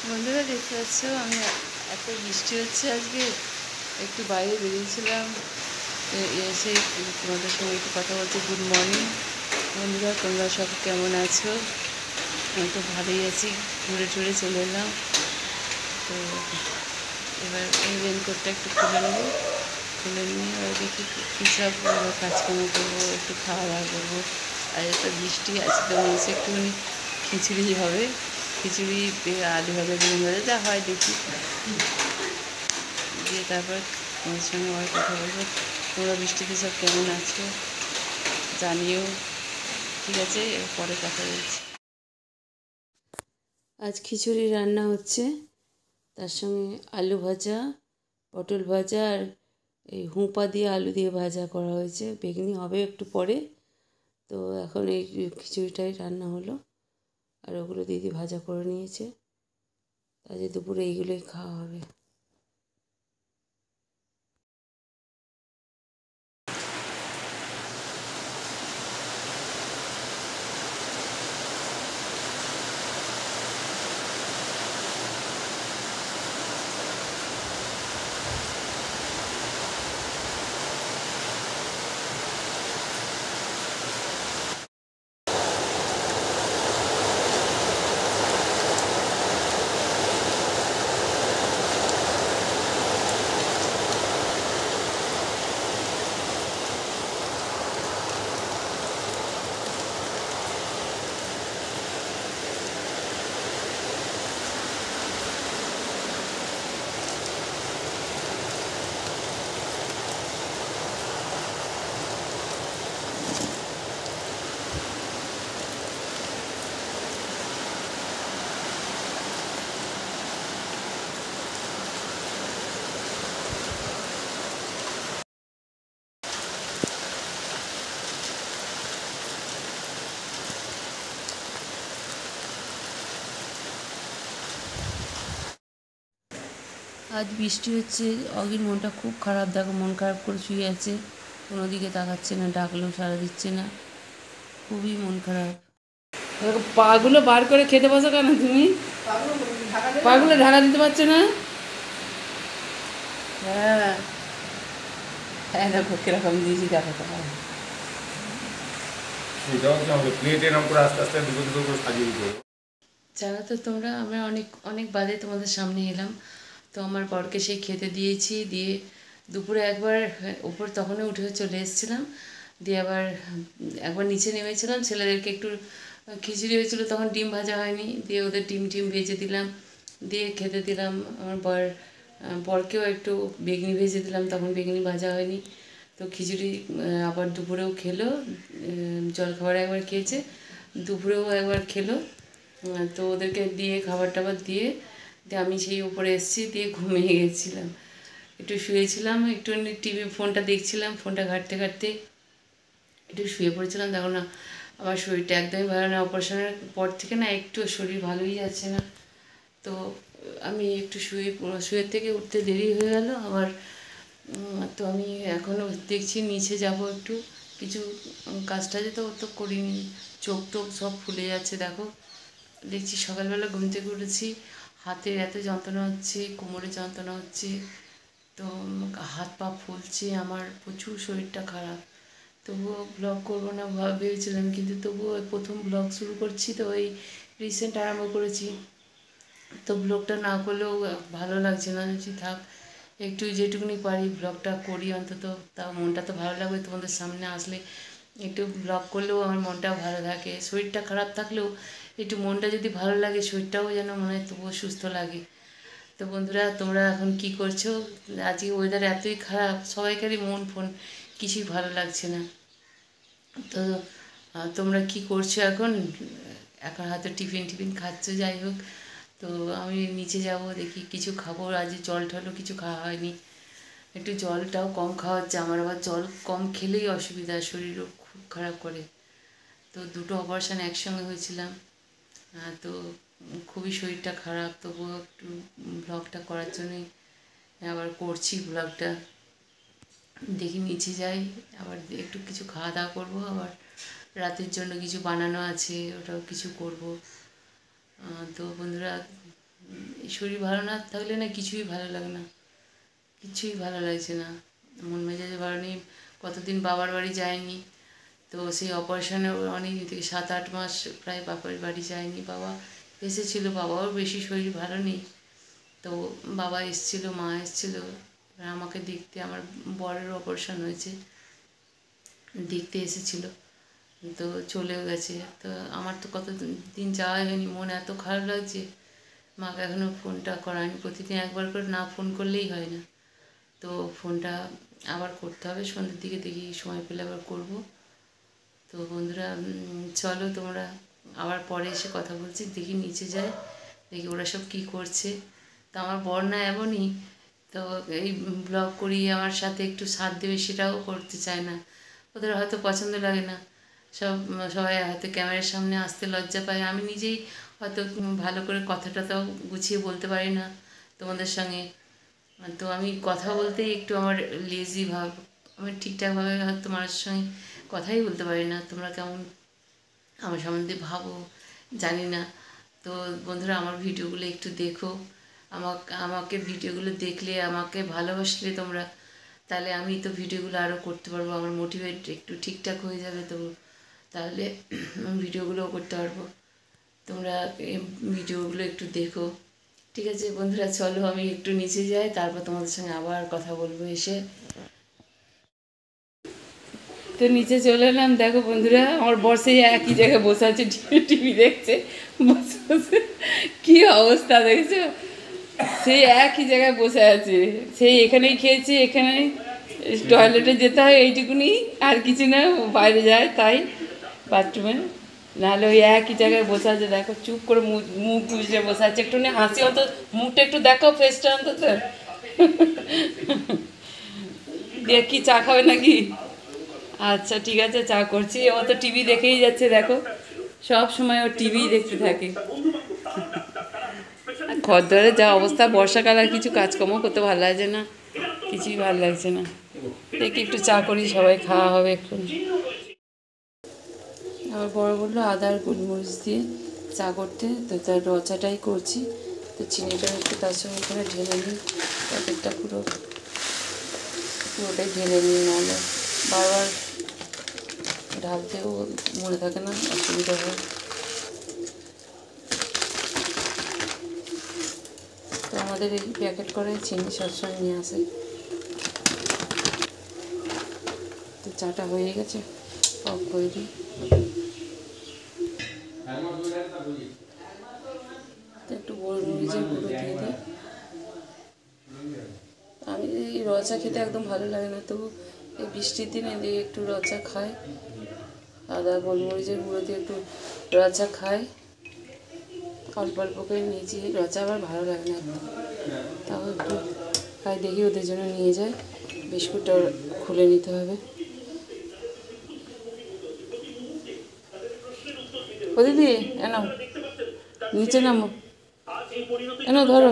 বন্ধুরা দেখতে পাচ্ছ আমি এত বৃষ্টি হচ্ছে আজকে, একটু বাইরে বেরিয়েছিলাম, এসে তোমাদের সঙ্গে একটু কথা বলছি। গুড মর্নিং বন্ধুরা, তোমরা সব কেমন আছো? আমি তো ভালোই আছি, ঘুরে টুরে চলে এলাম। তো এবার এই রেনকোটটা একটু খুলে নেবো, খুলে নিয়ে এবার দেখি কী সব কাজকর্ম করবো, একটু খাওয়া দাওয়া করবো। আর একটা বৃষ্টি আছে তো মনে হচ্ছে একটুখানি খিচুড়ি হবে, খিচুড়ি আলু ভাজা বেগুন ভাজা যা হয় দেখি, দিয়ে তারপর তোমার সঙ্গে আবার কথা বলবো। তোমরা বৃষ্টিতে সব কেমন আছো জানিও, ঠিক আছে? পরে কথা বলছি। আজ খিচুড়ি রান্না হচ্ছে, তার সঙ্গে আলু ভাজা, পটল ভাজা, আর এই হুঁপা দিয়ে আলু দিয়ে ভাজা করা হয়েছে। বেগুনি হবে একটু পরে। তো এখন এই খিচুড়িটাই রান্না হলো, আর ওগুলো দিদি ভাজা করে নিয়েছে। আজ দুপুরে এইগুলোই খাওয়া হবে। আজ বৃষ্টি হচ্ছে, অগির মনটা খুব খারাপ, দেখো মন খারাপ করে শুয়ে আছে, কোনো দিকে তাকাচ্ছে না, ডাকলেও সাড়া দিচ্ছে না, খুবই মন খারাপ। পাগুলো বার করে খেতে বসো কেন তুমি? পাগুলো ঢাকা দিতে পারছো না? হ্যাঁ হ্যাঁ, দেখো কিরকম দিয়েছি, দেখো তো। জানো তো তোমরা, আমরা অনেক অনেক বাদে তোমাদের সামনে এলাম। তো আমার বরকে সেই খেতে দিয়েছি, দিয়ে দুপুরে একবার উপর তখনই উঠে চলে এসেছিলাম, দিয়ে আবার একবার নিচে নেমেছিলাম, ছেলেদেরকে একটু খিচুড়ি হয়েছিলো, তখন ডিম ভাজা হয়নি, দিয়ে ওদের ডিম ভেজে দিলাম, দিয়ে খেতে দিলাম। আমার বরকেও একটু বেগুনি ভেজে দিলাম, তখন বেগুনি ভাজা হয়নি। তো খিচুড়ি আবার দুপুরেও খেলো, জলখাবারে একবার খেয়েছে, দুপুরেও একবার খেলো। তো ওদেরকে দিয়ে খাবার টাবার দিয়ে আমি সেই উপরে এসেছি, দিয়ে ঘুমিয়ে গেছিলাম, একটু শুয়েছিলাম, একটু টিভি ফোনটা দেখছিলাম, ফোনটা ঘাঁটতে ঘাঁটতে একটু শুয়ে পড়েছিলাম। দেখো না, আমার শরীরটা একদমই ভালো না, অপারেশনের পর থেকে না একটু শরীর ভালোই যাচ্ছে না। তো আমি একটু শুয়ের থেকে উঠতে দেরি হয়ে গেল আবার। তো আমি এখনও দেখছি নিচে যাব একটু, কিছু কাজটা তো করিনি, চোখ টোক সব ফুলে যাচ্ছে। দেখো দেখছি সকালবেলা ঘুম থেকে উঠেছি, হাতের এত যন্ত্রণা হচ্ছে, কোমরে যন্ত্রণা হচ্ছে, তো হাত পা ফুলছে, আমার প্রচুর শরীরটা খারাপ। তবুও ব্লগ করবো না ভেবেছিলাম, কিন্তু তবুও প্রথম ব্লগ শুরু করছি, তো ওই রিসেন্ট আরম্ভ করেছি, তো ব্লগটা না করলেও ভালো লাগছে না, থাক একটু যেটুকুনি পারি ব্লগটা করি অন্তত, তাও মনটা তো ভালো লাগবে। তোমাদের সামনে আসলে একটু ব্লগ করলেও আমার মনটাও ভালো থাকে, শরীরটা খারাপ থাকলেও একটু মনটা যদি ভালো লাগে, শরীরটাও যেন মনে হয় তবুও সুস্থ লাগে। তো বন্ধুরা, তোমরা এখন কি করছো? আজকে ওয়েদার এতই খারাপ, সবাইকারই মন ফোন কিছুই ভালো লাগছে না। তো তোমরা কি করছো এখন? এখন হয়তো টিফিন খাচ্ছো, যাই হোক। তো আমি নিচে যাব, দেখি কিছু খাবো, আজ জল টলও কিছু খাওয়া হয়নি, একটু জলটাও কম খাওয়া হচ্ছে আমার, আবার জল কম খেলেই অসুবিধা, শরীরও খুব খারাপ করে। তো দুটো অপারেশান একসঙ্গে হয়েছিলাম, তো খুবই শরীরটা খারাপ, তবুও একটু ব্লগটা করার জন্যই আবার করছি ব্লগটা। দেখি নিচে যাই, আবার একটু কিছু খাওয়া দাওয়া করবো, আবার রাতের জন্য কিছু বানানো আছে, ওটাও কিছু করব। তো বন্ধুরা, শরীর ভালো না থাকলে না কিছুই ভালো লাগে না, কিছুই ভালো লাগছে না, মন মেজাজে ভালো নেই। কতদিন বাবার বাড়ি যায়নি, তো সেই অপারেশনে অনেক দিন থেকে 7-8 মাস প্রায় বাবার বাড়ি যায়নি। বাবা এসেছিলো, বাবাও বেশি শরীর ভালো নেই, তো বাবা এসেছিলো, মা এসেছিলো আমাকে দেখতে। আমার বরের অপারেশন হয়েছে, দেখতে এসেছিলো, তো চলেও গেছে। তো আমার তো কত দিন যাওয়াই হয়নি, মন এত খারাপ লাগছে। মাকে এখনও ফোনটা করায়নি, প্রতিদিন একবার করে না ফোন করলেই হয় না, তো ফোনটা আবার করতে হবে সন্ধ্যের দিকে, দেখি সময় পেলে আবার করব। তো বন্ধুরা চলো, তোমরা আবার পরে এসে কথা বলছি। দেখি নিচে যায়, দেখি ওরা সব কী করছে। তো আমার বর না এমনই, তো এই ব্লগ করি আমার সাথে একটু সাথ দেবে সেটাও করতে চায় না, ওদের হয়তো পছন্দ লাগে না। সবাই হয়তো ক্যামেরার সামনে আসতে লজ্জা পায়। আমি নিজেই হয়তো ভালো করে কথাটাও গুছিয়ে বলতে পারি না তোমাদের সঙ্গে, তো আমি কথা বলতেই একটু আমার লেজি ভাব, আমি ঠিকঠাকভাবে হয়তো মানুষের সঙ্গে কথাই বলতে পারি না। তোমরা কেমন আমার সম্বন্ধে ভাবো জানি না। তো বন্ধুরা আমার ভিডিওগুলো একটু দেখো, আমাকে ভিডিওগুলো দেখলে, আমাকে ভালোবাসলে তোমরা, তাহলে আমি তো ভিডিওগুলো আরও করতে পারবো, আমার মোটিভেট একটু ঠিকঠাক হয়ে যাবে, তো তাহলে আমি ভিডিওগুলোও করতে পারবো। তোমরা ভিডিওগুলো একটু দেখো, ঠিক আছে বন্ধুরা? চলো আমি একটু নিচে যাই, তারপর তোমাদের সঙ্গে আবার কথা বলবো এসে। তো নিচে চলে এলাম, দেখো বন্ধুরা আমার বর সেই একই জায়গায় বসে আছে, টিভি দেখছে বসে বসে, কী অবস্থা দেখছো, সেই একই জায়গায় বসে আছে, সেই এখানেই খেয়েছে, এখানেই টয়লেটে যেতে হয় এইটুকুনি, আর কিছু না, বাইরে যায় তাই বাথরুমে, নাহলে ওই একই জায়গায় বসে আছে। দেখো চুপ করে মুখ গুজরে বসে আছে, একটু হাসি অন্তত, মুখটা একটু দেখো, ফেসটা অন্তত। দিয়ে কি চা খাবে নাকি? আচ্ছা ঠিক আছে, চা করছি। ও তো টিভি দেখেই যাচ্ছে, দেখো সব সময় ও টিভিই দেখতে থাকে। ঘর ধরে যা অবস্থা, বর্ষাকাল আর কিছু কাজকর্ম করতে ভালো লাগছে না, কিছুই ভালো লাগছে না। দেখি একটু চা করি, সবাই খাওয়া হবে একটু। আমার বড় বললো আদা আর গোলমরিচ দিয়ে চা করতে, তো তার রচাটাই করছি। তো চিনিটা একটু তার সঙ্গে করে ঢেলে নিই, প্যাকেটটা পুরোটাই ঢেলে নিই, নাহলে বারবার ঢালতেও মনে থাকে না, অসুবিধা হয়। তো আমাদের এই প্যাকেট করে চিনি সবসময় নিয়ে আসে। তো চাটা হয়ে গেছে, অফ করে দিই। একটু গোলমরিচের গুঁড়ো দিয়ে দিই। আমি এই রচা খেতে একদম ভালো লাগে না, তবু এই বৃষ্টির দিনে দিয়ে একটু রচা খাই, আদা গোলমরিচের গুঁড়ো দিয়ে একটু রচা খাই, অল্প অল্প করে নিয়েছি। রচা আবার ভালো লাগে না একদম, তাও একটু খাই। দেখি ওদের জন্য নিয়ে যায়, বিস্কুটটা খুলে নিতে হবে। ও দিদি এনো, নিচে নামো, এনো ধরো।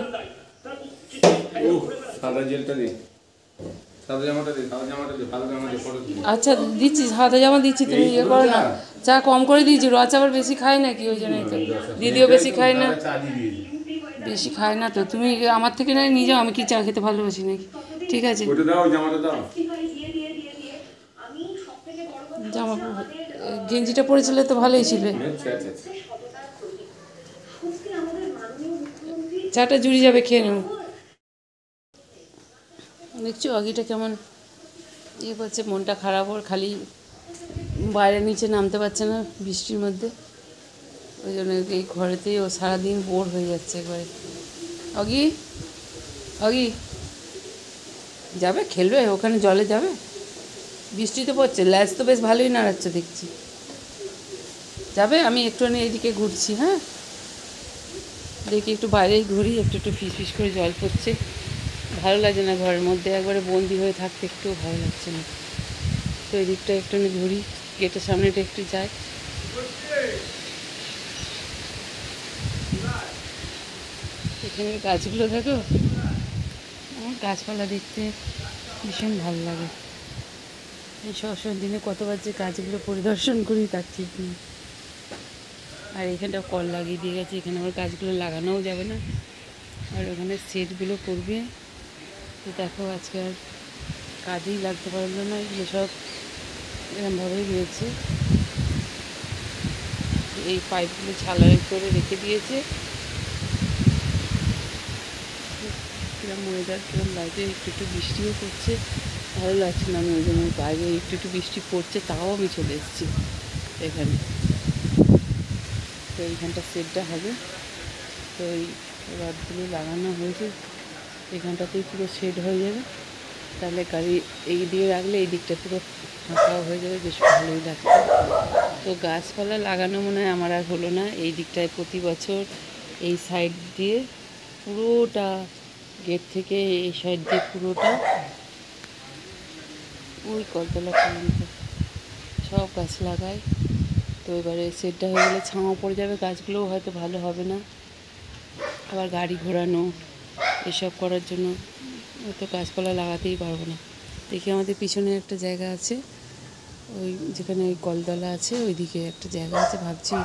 আচ্ছা দিচ্ছি, সাদা জামা দিচ্ছি, তুমি ইয়ে করো না। চা কম করে দিয়েছি, রচা আবার বেশি খায় নাকি, ওই জন্যই তো। দিদিও বেশি খায় না, বেশি খায় না, তো তুমি আমার থেকে না নিয়ে যাও, আমি কি চা খেতে ভালোবাসি নাকি? ঠিক আছে, জামা গেঞ্জিটা পরেছিলে তো ভালোই ছিল। চাটা জুড়ে যাবে, খেয়ে নেব। দেখছো আগিটা কেমন ইয়ে করছে, মনটা খারাপ ওর, খালি বাইরে নিচে নামতে পারছে না বৃষ্টির মধ্যে, ওই জন্য এই ঘরেতেই ও সারাদিন বোর হয়ে যাচ্ছে একবারে। অগি অগি যাবে খেলবে ওখানে, জলে যাবে, বৃষ্টি তো পড়ছে, ল্যাস তো বেশ ভালোই নাড়াচ্ছে দেখছি। যাবে, আমি একটুখানি এইদিকে ঘুরছি, হ্যাঁ দেখি একটু বাইরেই ঘুরি, একটু একটু ফিস ফিস করে জল পড়ছে, ভালো লাগে না ঘরের মধ্যে একবারে বন্দি হয়ে থাকতে, একটু ভালো লাগছে না। তো এই দিকটা একটুখানি ঘুরি, গেটের সামনেটা একটু যাই। এখানে গাছগুলো দেখো, আমার গাছপালা দেখতে ভীষণ ভালো লাগে। এই সবসময় দিনে কতবার যে গাছগুলো পরিদর্শন করি তার ঠিক নেই। আর এখানটা কল লাগিয়ে দিয়ে গেছে, এখানে আমার গাছগুলো লাগানোও যাবে না, আর ওখানে সেটগুলো করবে। তো দেখো আজকে আর কাজেই লাগতে পারলো না, এগুলো সব এরকমভাবেই রয়েছে। এই পাইপগুলো ঝালাই করে রেখে দিয়েছে। কিরম ওয়েদার, কিরম লাগছে, একটু একটু বৃষ্টিও পড়ছে, ভালো লাগছে না। আমি ওই জন্য বাইরে একটু একটু বৃষ্টি পড়ছে তাও আমি চলে এসেছি এখানে। তো এইখানটা সেটটা হবে। তো এই রডগুলো লাগানো হয়েছে, এখানটাতেই পুরো সেট হয়ে যাবে। তাহলে গাড়ি এই দিয়ে রাখলে এই দিকটা পুরো ফাঁকাও হয়ে যাবে, বেশ ভালোই লাগবে। তো গাছপালা লাগানো মনে হয় আমার আর হলো না। এই দিকটায় প্রতি বছর এই সাইড দিয়ে পুরোটা, গেট থেকে এই সাইড দিয়ে পুরোটা ওই কলতলা পর্যন্ত সব গাছ লাগায়। তো এবারে সেটটা হয়ে গেলে ছাওয়া পড়ে যাবে, গাছগুলোও হয়তো ভালো হবে না। আবার গাড়ি ঘোরানো এসব করার জন্য হয়তো গাছপালা লাগাতেই পারবো না। দেখি আমাদের পিছনে একটা জায়গা আছে, ওই যেখানে ওই কলতলা আছে ওই দিকে একটা জায়গা আছে, ভাবছি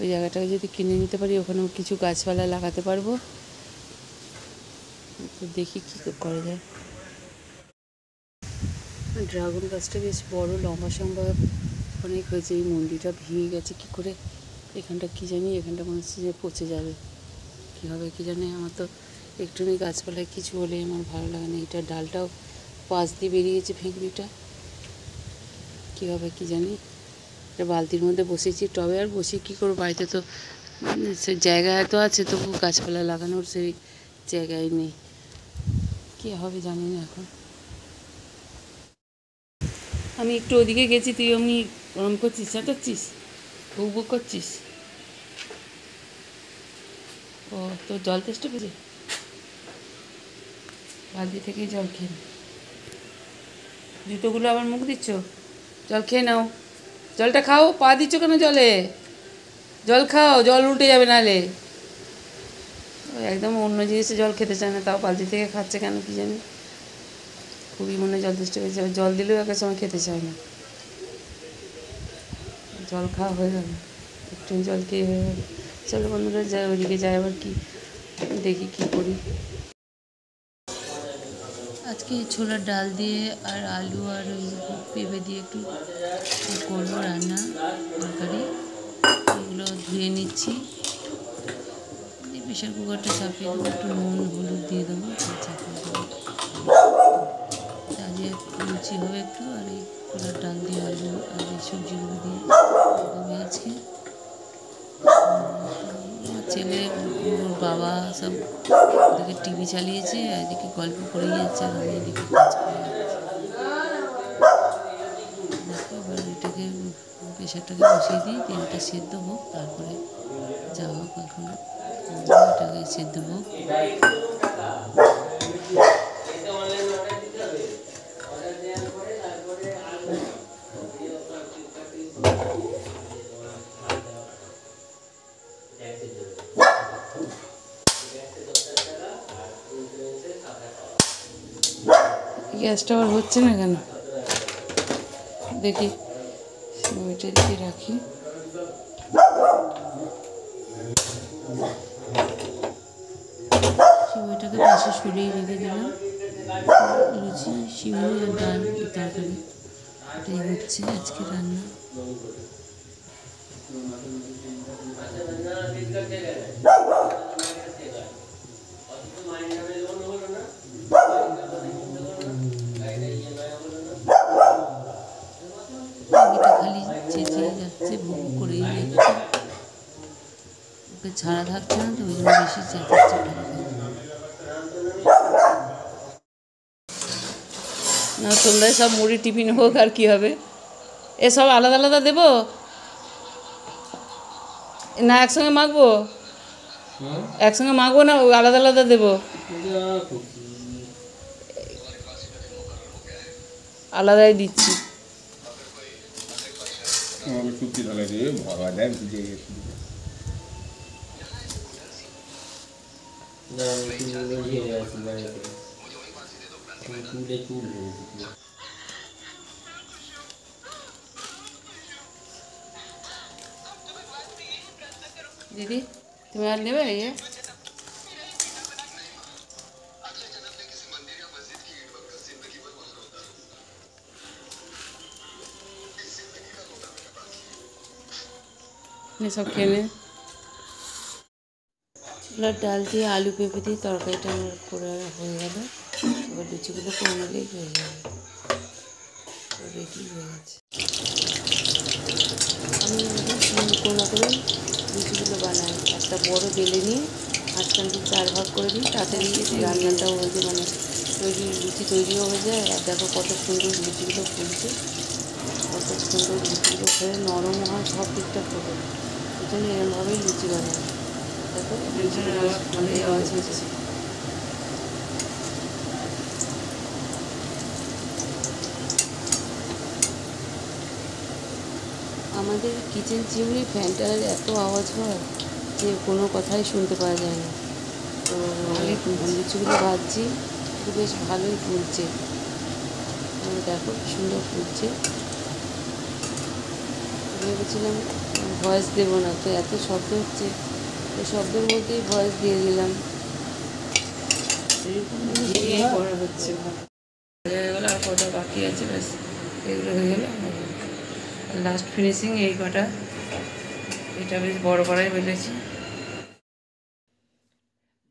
ওই জায়গাটাকে যদি কিনে নিতে পারি ওখানেও কিছু গাছপালা লাগাতে পারবো। তো দেখি কী করা যায়। ড্রাগন গাছটা বেশ বড়, লম্বা সম্ভব অনেক হয়েছে। এই মন্দিরটা ভেঙে গেছে কী করে, এখানটা কী জানি, এখানটা মনে হচ্ছে যে পচে যাবে, কী হবে কী জানি। আমার তো একটুখানি গাছপালায় কিছু হলে আমার ভালো লাগে না। এটা ডালটাও পাশ দিয়ে বেরিয়েছে, ফেঁকড়িটা কী হবে কী জানি। এটা বালতির মধ্যে বসেছি, টবে আর বসে কী করবো, বাড়িতে তো সে জায়গা এত আছে, তবু গাছপালা লাগানোর সেই জায়গায় নেই। কী হবে জানি না এখন। আমি একটু ওদিকে গেছি, তুই অমনি গরম করছিস, চাটাচ্ছিস, বুক বুক করছিস। ও তোর জল তেষ্টা পেয়েছে, বালতি থেকেই জল খেয়ে জুতোগুলো আবার মুখ দিচ্ছ, জল খেয়ে নাও। জলটা খাও, পা দিচ্ছ কেন জলে, জল খাও, জল উল্টে যাবে নাহলে। একদম অন্য জিনিসে জল খেতে চায় না, তাও বালতি থেকে খাচ্ছে কেন কী জানি। খুবই মনে জল তেষ্টা পেয়েছে, জল দিলেও একটা সময় খেতে চায় না। জল খাওয়া হয়ে গেল, একটু জল খেয়ে হয়ে গেল। চলো বন্ধুরা যাই, ওইদিকে যাই, আবার কি দেখি কী করি। আজকে ছোলার ডাল দিয়ে আর আলু আর ওই পেঁপে দিয়ে একটু করবো রান্না, তরকারি। এগুলো ধুয়ে নিচ্ছি, প্রেশার কুকারটা চাপিয়ে দেবো, একটু নুন হলুদ দিয়ে দেবো, চাপিয়ে দেবো। আজকে লুচি হবে একটু, আর এই ছোলার ডাল দিয়ে আলু আর এই সবজিগুলো দিয়ে হবে আজকে। আমার ছেলে, ওর বাবা সব ওদিকে টিভি চালিয়েছে, এদিকে গল্প করে যাচ্ছে, আর আমি এদিকে কাজ করে যাচ্ছি। দেখো এবার এটাকে প্রেশারটাকে বসিয়ে দিই, তেলটা সেদ্ধ হোক, তারপরে যা হোক এখন এটাকে সেদ্ধ হোক। গ্যাসটা আবার হচ্ছে না কেন দেখি, ওইটা দিয়ে রাখি। সিমইটাকে পাশে সরিয়ে রেখে দিলাম। লুচি, সিমই আর ডাল তরকারি, এটাই হচ্ছে আজকে রান্না। খালি চেঁচিয়ে যাচ্ছে, ভুক করেই যাচ্ছে, ওকে ছাড়া থাকছে না, তো ওই জন্য বেশি চেঁচাচ্ছে। না সন্ধ্যায় সব মুড়ি টিফিন হোক, আর কি হবে, এসব আলাদা আলাদা দেবো না, একসঙ্গে মাখবো, একসঙ্গে মাখবো না, আলাদা আলাদা দেবো, আলাদাই দিচ্ছি। দিদি তুমি আর নেবে? সব খেয়ে নে। ছোলার ডাল দিয়ে আলু পেঁপে দিয়ে তরকারিটা আমার করে হয়ে গেল। এবার লুচিগুলো করে নিলেই হয়ে যাবে, রেডি হয়ে গেছে। আমি কোনা করে লুচিগুলো বানাই, একটা বড় বেলে নিয়ে মাঝখানটা 4 ভাগ করে দিই, তাড়াতাড়ি রান্নাটাও হয়ে যায়, মানে লুচি তৈরিও হয়ে যায়। আর দেখো কত সুন্দর লুচিগুলো ফুলছে, কত সুন্দর লুচিগুলো খেয়ে নরমও হয়, সব ঠিকঠাক হবে। এই জন্য এরমভাবেই লুচি বানাই। দেখো লুচিগুলো ভালোই আওয়াজ হচ্ছে। আমাদের কিচেন চিমনি ফ্যানটার এত আওয়াজ হয় যে কোনো কথাই শুনতে পাওয়া যায় না। তো লুচিগুলো ভাজছি, তো বেশ ভালোই ফুলছে, দেখো কি সুন্দর ফুলছে। ভেবেছিলাম ভয়েস দেবো না, তো এত শব্দ হচ্ছে, তো শব্দের মধ্যেই ভয়েস দিয়ে দিলাম। করা হচ্ছে হয়ে গেলো, আর কটা বাকি আছে, ব্যাস এগুলো হয়ে গেলো। লাস্ট ফিনিশিং এই কটা, এটা বেশ বড় কড়াই বেলেছি।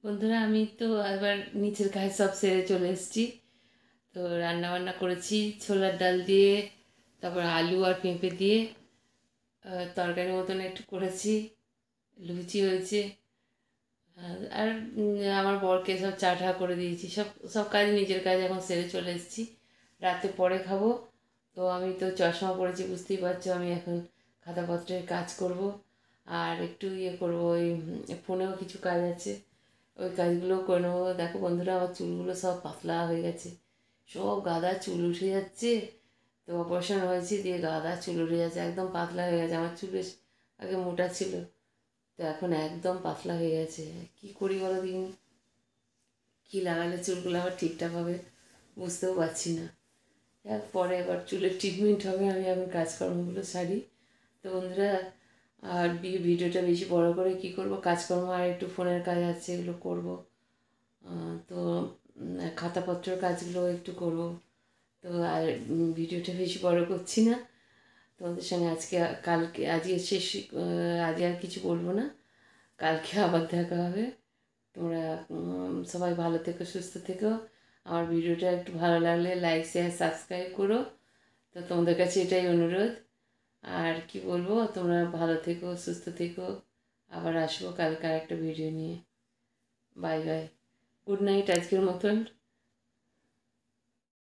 বন্ধুরা আমি তো এবার নিচের কাজ সব সেরে চলে এসেছি। তো রান্না বান্না করেছি ছোলার ডাল দিয়ে, তারপর আলু আর পেঁপে দিয়ে তরকারির মতন একটু করেছি, লুচি হয়েছে। আর আমার বরকে সব চা টা করে দিয়েছি, সব সব কাজ নিজের কাজ এখন সেরে চলে এসেছি। রাতে পরে খাবো। তো আমি তো চশমা পরেছি, বুঝতেই পারছো, আমি এখন খাতাপত্রের কাজ করব আর একটু ইয়ে করবো, ওই ফোনেও কিছু কাজ আছে, ওই কাজগুলো করে নেবো। দেখো বন্ধুরা আমার চুলগুলো সব পাতলা হয়ে গেছে, সব গাদা চুল উঠে যাচ্ছে। তো অপারেশন হয়েছে, দিয়ে গাদা চুল উঠে যাচ্ছে, একদম পাতলা হয়ে গেছে। আমার চুল বেশ আগে মোটা ছিল, তো এখন একদম পাতলা হয়ে গেছে। কি করি বলো দিন, কী লাগালে চুলগুলো আবার ঠিকঠাক হবে বুঝতেও পারছি না। পরে এবার চুলের ট্রিটমেন্ট হবে, আমি এখন কাজকর্মগুলো সারি। তো বন্ধুরা আর ভিডিওটা বেশি বড় করে কি করব, কাজকর্ম আর একটু ফোনের কাজ আছে, এগুলো করব। তো খাতাপত্রের কাজগুলো একটু করব। তো আর ভিডিওটা বেশি বড় করছি না। তোমাদের সঙ্গে আজকে কালকে আজকে শেষ, আজকে আর কিছু বলবো না, কালকে আবার দেখা হবে। তোমরা সবাই ভালো থেকো, সুস্থ থেকো। আমার ভিডিওটা একটু ভালো লাগলে লাইক শেয়ার সাবস্ক্রাইব করো। তো তোমাদের কাছে এটাই অনুরোধ। আর কি বলবো, তোমরা ভালো থেকো, সুস্থ থেকো। আবার আসবো কালকে আর একটা ভিডিও নিয়ে। বাই বাই, গুড নাইট আজকের মতন।